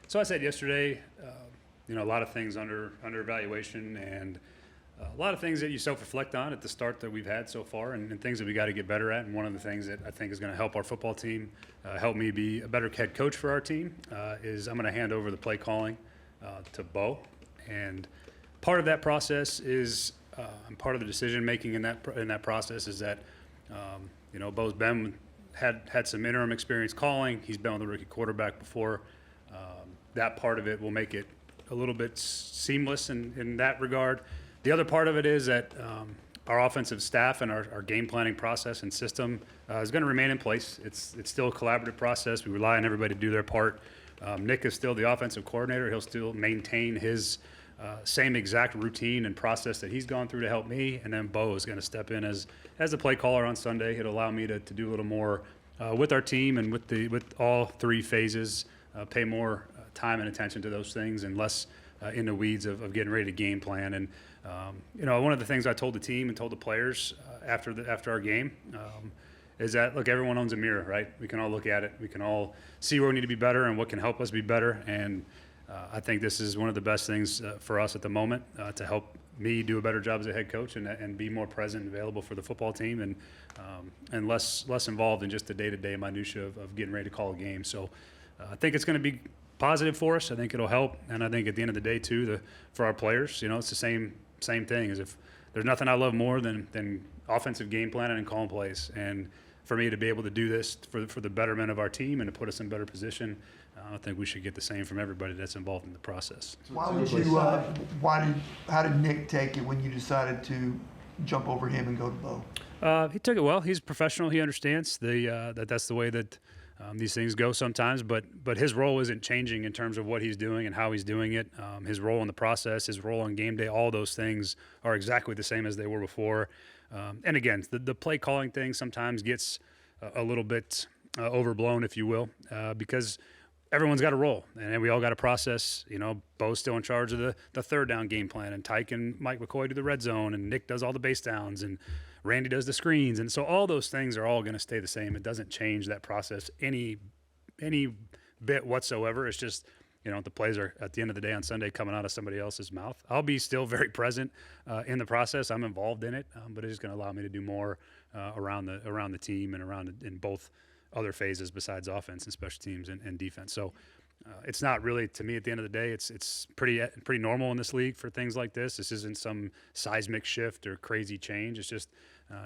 So I said yesterday, a lot of things under evaluation, and a lot of things that you self-reflect on at the start that we've had so far, and things that we got to get better at. And one of the things that I think is going to help our football team, help me be a better head coach for our team, is I'm going to hand over the play calling to Bo. And part of that process is, and part of the decision making in that process is that, Bo's had some interim experience calling. He's been with the rookie quarterback before. That part of it will make it a little bit seamless in that regard. The other part of it is that our offensive staff and our game planning process and system is going to remain in place. It's still a collaborative process. We rely on everybody to do their part. Nick is still the offensive coordinator. He'll still maintain his same exact routine and process that he's gone through to help me. And then Bo is going to step in as the play caller on Sunday. It'll allow me to do a little more with our team and with all three phases, pay more time and attention to those things and less in the weeds of getting ready to game plan. And one of the things I told the team and told the players after our game is that, look, everyone owns a mirror, right? We can all look at it. We can all see where we need to be better and what can help us be better. And I think this is one of the best things for us at the moment to help me do a better job as a head coach and be more present and available for the football team and less involved in just the day-to-day minutia of getting ready to call a game. So I think it's going to be positive for us. I think it'll help, and I think at the end of the day too, for our players, it's the same thing. As if there's nothing I love more than offensive game planning and calling plays, and for me to be able to do this for the betterment of our team and to put us in better position, I think we should get the same from everybody that's involved in the process. How did Nick take it when you decided to jump over him and go to Bo? He took it well. He's a professional. He understands that's the way that these things go sometimes, but his role isn't changing in terms of what he's doing and how he's doing it. His role in the process, his role on game day, all those things are exactly the same as they were before. And again, the play calling thing sometimes gets a little bit overblown, if you will, because everyone's got a role and we all got a process. Bo's still in charge of the third down game plan, and Tyke and Mike McCoy do the red zone, and Nick does all the base downs, and Randy does the screens. And so all those things are all going to stay the same. It doesn't change that process any bit whatsoever. It's just, the plays are at the end of the day on Sunday coming out of somebody else's mouth. I'll be still very present in the process. I'm involved in it, but it's just going to allow me to do more around the team and in both other phases besides offense and special teams and defense. So it's not really, to me, at the end of the day, it's pretty normal in this league for things like this. This isn't some seismic shift or crazy change. It's just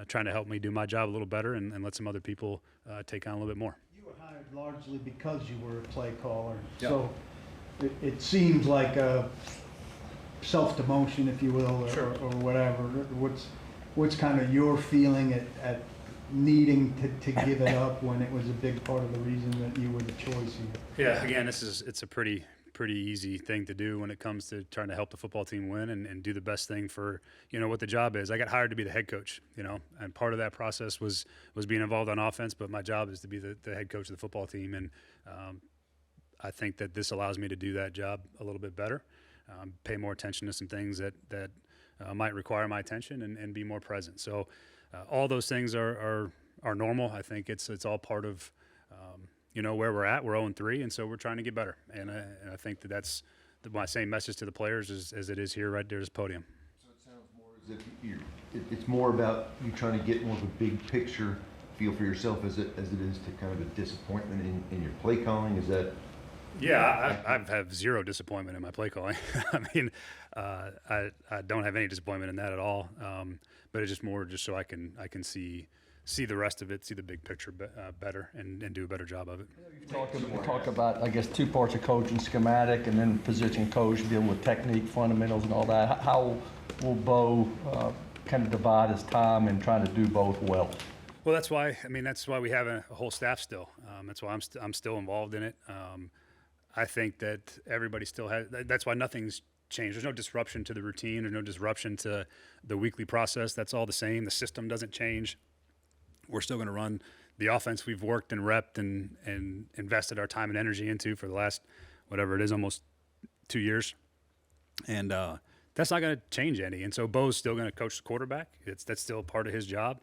trying to help me do my job a little better and let some other people take on a little bit more. You were hired largely because you were a play caller. Yep. So it seems like a self-demotion, if you will, or whatever. What's kind of your feeling at needing to give it up when it was a big part of the reason that you were the choice here? Yeah, again, it's a pretty easy thing to do when it comes to trying to help the football team win and do the best thing for what the job is. I got hired to be the head coach, and part of that process was being involved on offense, but my job is to be the head coach of the football team, and I think that this allows me to do that job a little bit better, pay more attention to some things that might require my attention and be more present. So all those things are normal. I think it's all part of where we're at. We're 0-3, and so we're trying to get better. And I think that's my same message to the players as it is here right there at this podium. So it sounds more as if it's more about you trying to get more of a big picture feel for yourself as it is to kind of a disappointment in your play calling. Is that? Yeah, I have zero disappointment in my play calling. I mean, I don't have any disappointment in that at all. But it's just more so I can see the rest of it, see the big picture better, and do a better job of it. You talk about, I guess, two parts of coaching: schematic and then position coach, dealing with technique, fundamentals, and all that. How will Bo kind of divide his time and trying to do both well? Well, that's why we have a whole staff still. That's why I'm still involved in it. I think that everybody still has. That's why nothing's changed. There's no disruption to the routine. There's no disruption to the weekly process. That's all the same. The system doesn't change. We're still going to run the offense we've worked and repped and invested our time and energy into for the last, whatever it is, almost 2 years. And that's not going to change any. And so Bo's still going to coach the quarterback. That's still part of his job.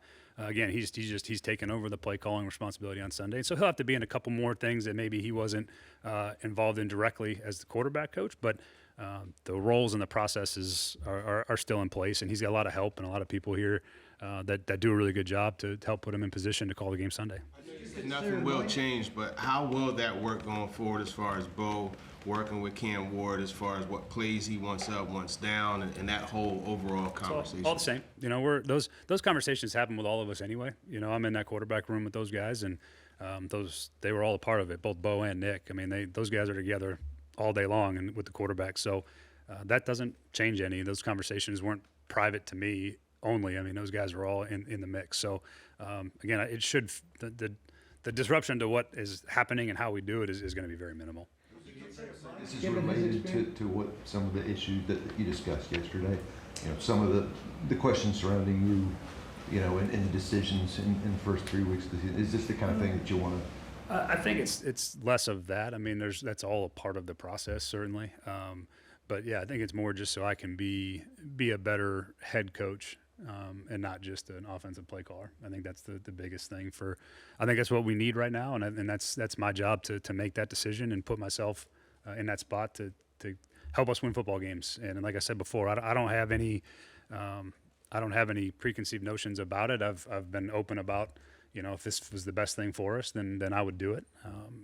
again, he's taken over the play calling responsibility on Sunday. So he'll have to be in a couple more things that maybe he wasn't involved in directly as the quarterback coach, but the roles and the processes are still in place, and he's got a lot of help and a lot of people here that do a really good job to help put him in position to call the game Sunday. Nothing will change, but how will that work going forward as far as Bo working with Cam Ward, as far as what plays he wants up, wants down, and that whole overall conversation? All the same. Those conversations happen with all of us anyway. I'm in that quarterback room with those guys, and they were all a part of it, both Bo and Nick. I mean, those guys are together all day long and with the quarterback. So that doesn't change any. Those conversations weren't private to me only. I mean, those guys were all in the mix. So again, it should the disruption to what is happening and how we do it is going to be very minimal. This is related to what some of the issues that you discussed yesterday. Some of the questions surrounding you, and the decisions in the first 3 weeks of the season. Is this the kind of thing that you want to? I think it's less of that. I mean, that's all a part of the process, certainly. But yeah, I think it's more just so I can be a better head coach and not just an offensive play caller. I think that's the biggest thing I think that's what we need right now, and that's my job to make that decision and put myself in that spot to help us win football games. And like I said before, I don't have any preconceived notions about it. I've been open about, if this was the best thing for us, then I would do it.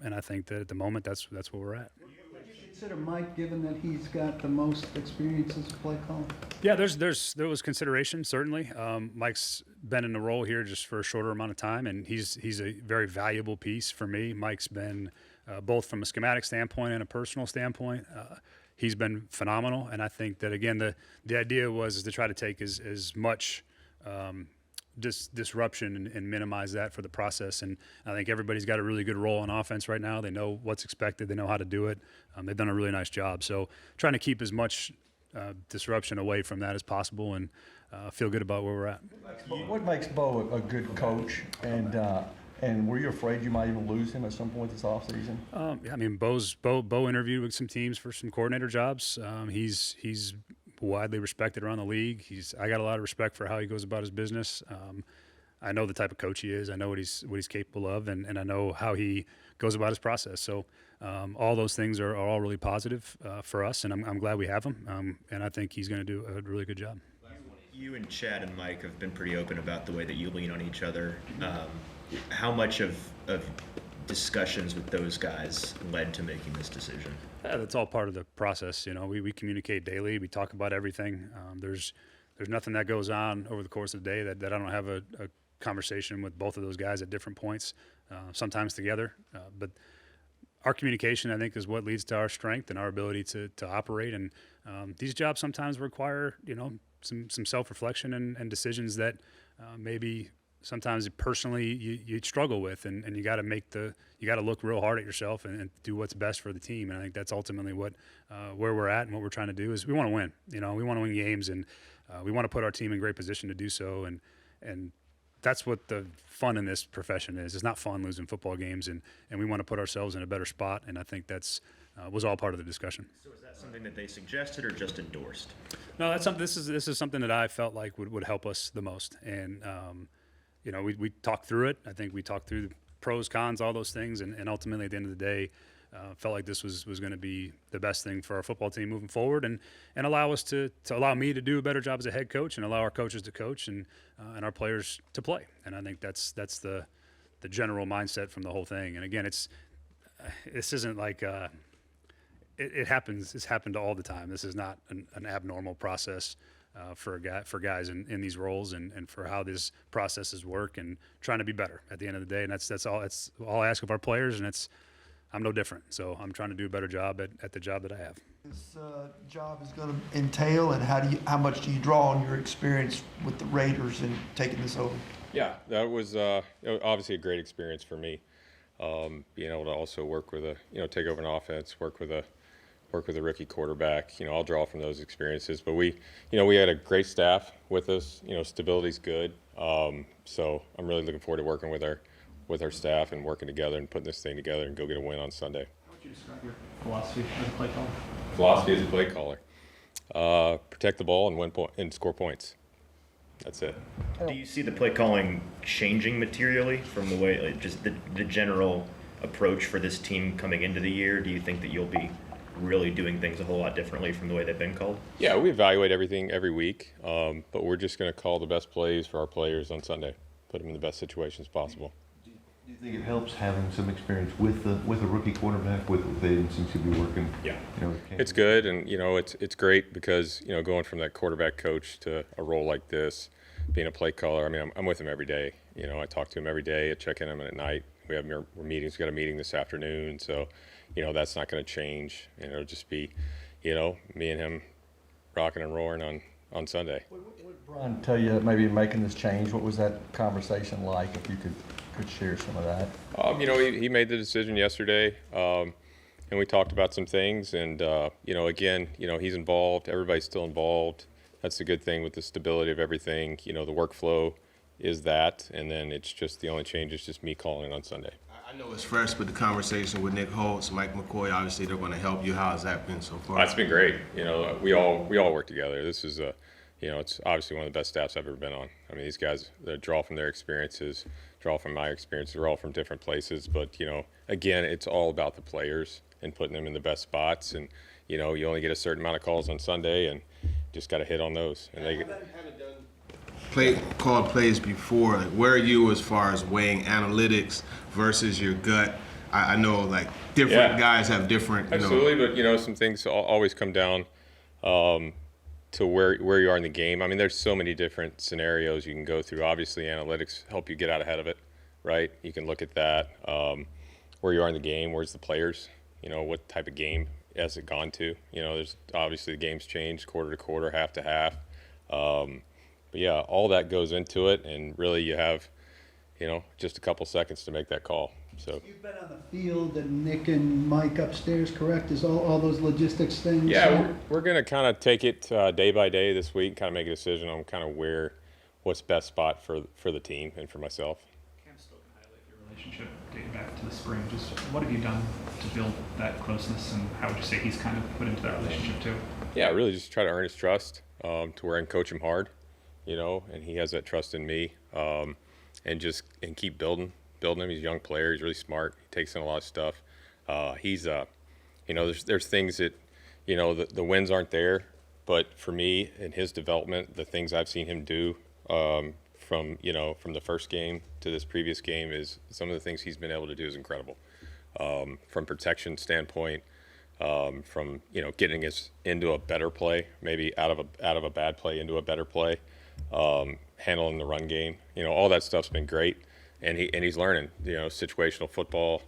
And I think that at the moment that's where we're at. Would you consider Mike, given that he's got the most experience as a play caller? Yeah, there was consideration, certainly. Mike's been in the role here just for a shorter amount of time, and he's a very valuable piece for me. Mike's been both from a schematic standpoint and a personal standpoint. He's been phenomenal, and I think that, again, the idea was to try to take as much disruption and minimize that for the process. And I think everybody's got a really good role on offense right now. They know what's expected. They know how to do it. They've done a really nice job. So trying to keep as much disruption away from that as possible and feel good about where we're at. What makes Bo a good coach, and were you afraid you might even lose him at some point this offseason? Yeah, I mean, Bo interviewed with some teams for some coordinator jobs. He's widely respected around the league. I got a lot of respect for how he goes about his business. I know the type of coach he is. I know what he's capable of, and I know how he goes about his process. So all those things are all really positive for us, and I'm glad we have him. And I think he's going to do a really good job. You and Chad and Mike have been pretty open about the way that you lean on each other. How much of discussions with those guys led to making this decision? Yeah, that's all part of the process. We communicate daily. We talk about everything. There's nothing that goes on over the course of the day that I don't have a conversation with both of those guys at different points, sometimes together. But our communication, I think, is what leads to our strength and our ability to operate. And these jobs sometimes require, some self-reflection and decisions that maybe sometimes personally you struggle with, and you got to look real hard at yourself and do what's best for the team. And I think that's ultimately where we're at and what we're trying to do is we want to win. We want to win games, and we want to put our team in great position to do so. And that's what the fun in this profession is. It's not fun losing football games, and we want to put ourselves in a better spot. And I think that's was all part of the discussion. So is that something that they suggested or just endorsed? No, that's something. This is something that I felt like would help us the most. And we talked through it. I think we talked through the pros, cons, all those things, and ultimately at the end of the day, felt like this was going to be the best thing for our football team moving forward, and allow us to allow me to do a better job as a head coach, and allow our coaches to coach, and our players to play. And I think that's the general mindset from the whole thing. And again, this isn't like it happens. It's happened all the time. This is not an abnormal process. For guys in these roles, and for how these processes work, and trying to be better at the end of the day. And that's all I ask of our players, and I'm no different. So I'm trying to do a better job at the job that I have. This job is going to entail, and how much do you draw on your experience with the Raiders and taking this over? Yeah, that was obviously a great experience for me. Being able to also work with take over an offense, work with a rookie quarterback. I'll draw from those experiences. But we had a great staff with us. Stability's good. So I'm really looking forward to working with our staff and working together and putting this thing together and go get a win on Sunday. How would you describe your philosophy as a play caller? Philosophy as a play caller: protect the ball and win and score points. That's it. Do you see the play calling changing materially from the way, like, just the general approach for this team coming into the year? Do you think that you'll be really doing things a whole lot differently from the way they've been called? Yeah, we evaluate everything every week, but we're just going to call the best plays for our players on Sunday, put them in the best situations possible. Do you think it helps having some experience with a rookie quarterback, with Aiden, since you'll be working? Yeah, with Cam? it's good, and it's great because going from that quarterback coach to a role like this, being a play caller. I mean, I'm with him every day. I talk to him every day. I check in on him at night. We have meetings. We got a meeting this afternoon, so that's not going to change. It'll just be, me and him rocking and roaring on Sunday. What did Brian tell you maybe making this change? What was that conversation like? If you could share some of that. He made the decision yesterday, and we talked about some things. And again, he's involved. Everybody's still involved. That's the good thing with the stability of everything. The workflow is that, and then it's just the only change is just me calling it on Sunday. I know it's fresh, but the conversation with Nick Holtz, Mike McCoy, obviously they're going to help you. How has that been so far? That's been great. We all work together. This is it's obviously one of the best staffs I've ever been on. I mean, these guys, they draw from their experiences, draw from my experiences. We're all from different places, but again, it's all about the players and putting them in the best spots. And you only get a certain amount of calls on Sunday, and just got to hit on those. And they called plays before. Like, where are you as far as weighing analytics versus your gut? I know like different guys have different. Absolutely, but some things always come down to where you are in the game. I mean, there's so many different scenarios you can go through. Obviously, analytics help you get out ahead of it, right? You can look at that, where you are in the game, where's the players, what type of game has it gone to. There's obviously the game's changed quarter to quarter, half to half. But yeah, all that goes into it, and really you have, just a couple seconds to make that call. So You've been on the field, and Nick and Mike upstairs, correct? Is all those logistics things? yeah, we're going to kind of take it day by day this week, kind of make a decision on kind of what's best spot for the team and for myself. Cam's spoken highly of your relationship dating back to the spring. Just what have you done to build that closeness, and how would you say he's kind of put into that relationship too? Yeah, really just try to earn his trust to where I can coach him hard, and he has that trust in me, and keep building him. He's a young player. He's really smart. He takes in a lot of stuff. He's there's things that, the wins aren't there, but for me in his development, the things I've seen him do from the first game to this previous game is some of the things he's been able to do is incredible. From protection standpoint, from getting us into a better play, maybe out of a bad play into a better play, handling the run game, all that stuff's been great, and he's learning, situational football,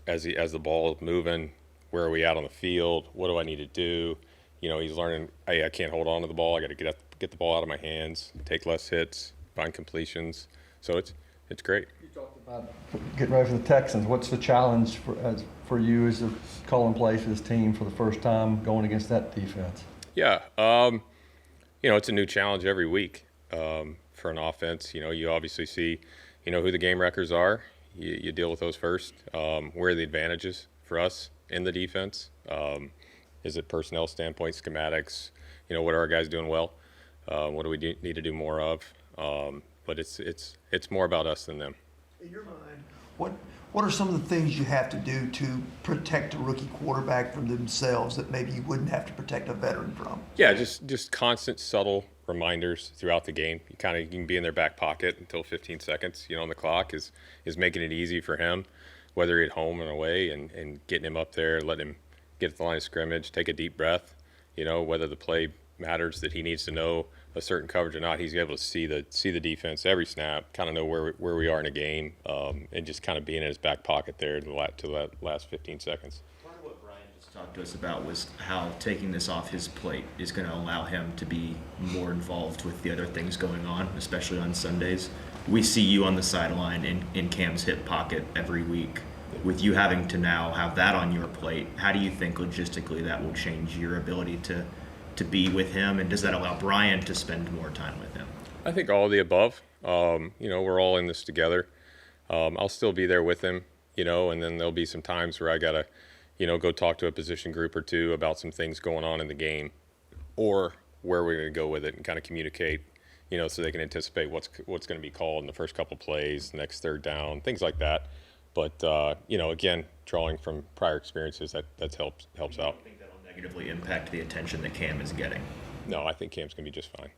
as the ball is moving, where are we at on the field, what do I need to do, he's learning, hey, I can't hold on to the ball, I got to get the ball out of my hands, take less hits, find completions, so it's great. You talked about getting ready for the Texans. What's the challenge for you as a calling plays for this team for the first time going against that defense? Yeah, it's a new challenge every week for an offense. You obviously see, who the game wreckers are. You deal with those first. Where are the advantages for us in the defense? Is it personnel standpoint, schematics? What are our guys doing well? What do we need to do more of? But it's more about us than them. In your mind, what are some of the things you have to do to protect a rookie quarterback from themselves that maybe you wouldn't have to protect a veteran from? Yeah, just constant, subtle reminders throughout the game. You can be in their back pocket until 15 seconds, on the clock is making it easy for him, whether at home and away, and getting him up there, letting him get to the line of scrimmage, take a deep breath, whether the play matters that he needs to know a certain coverage or not, he's able to see the defense every snap, kind of know where we are in a game, and just kind of being in his back pocket there to that last 15 seconds. Part of what Brian just talked to us about was how taking this off his plate is going to allow him to be more involved with the other things going on, especially on Sundays. We see you on the sideline in Cam's hip pocket every week. With you having to now have that on your plate, how do you think logistically that will change your ability to be with him, and does that allow Brian to spend more time with him? I think all of the above. We're all in this together. I'll still be there with him, and then there'll be some times where I gotta, go talk to a position group or two about some things going on in the game, or where we're gonna go with it and kind of communicate, you know, so they can anticipate what's going to be called in the first couple plays, next third down, things like that. But you know, again, drawing from prior experiences, that helps out. I think that'll negatively impact the attention that Cam is getting. No, I think Cam's going to be just fine.